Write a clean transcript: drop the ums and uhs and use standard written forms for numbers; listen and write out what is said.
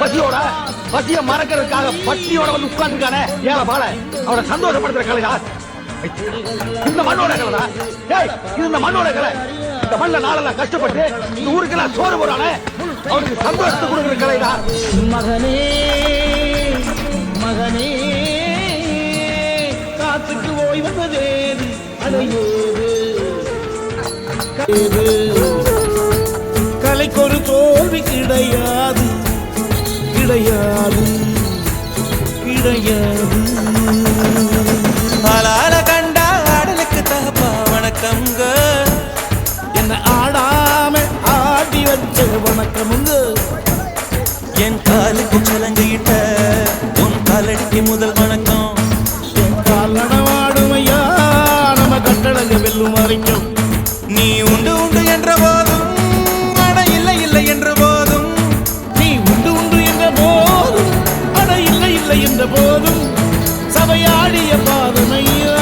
பசியோட பசிய மறக்கிறதுக்காக பட்டியோட வந்து உட்கார்ந்துருக்கானே ஏழை பால அவனை சந்தோஷப்படுத்துற கலையா இந்த மண்ணோட கலைதா. ஏய் இது இந்த மண்ணோட கலை. இந்த மண்ணில் நாளெல்லாம் கஷ்டப்பட்டு இந்த ஊருக்கெல்லாம் சோறு போறானே அவனுக்கு சந்தோஷத்தை கொடுக்குற கலைதா. மகனே மகனே காத்துக்கு ஓய்வதேது கலைக்கு ஒரு தோல்வி கிடையாது கிடையாது கிடையாது. ஆளால கண்டா ஆடலுக்கு தகப்பா வணக்கம்ங்க. என்ன ஆடாம ஆடி வச்ச வணக்கமுங்க. என் காலுக்கு சலங்கிட்ட உன் காலடிக்கு முதல் வணக்கம். என் கால் நடவாடுமையா நம்ம கட்டடங்க வெல்லும் வரைக்கும். நீ உண்டு உண்டு என்ற போதும் அட இல்லை இல்லை என்ற போதும். நீ உண்டு உண்டு என்ற போதும் அட இல்லை இல்லை என்ற போதும் சபையாடிய பாதமையா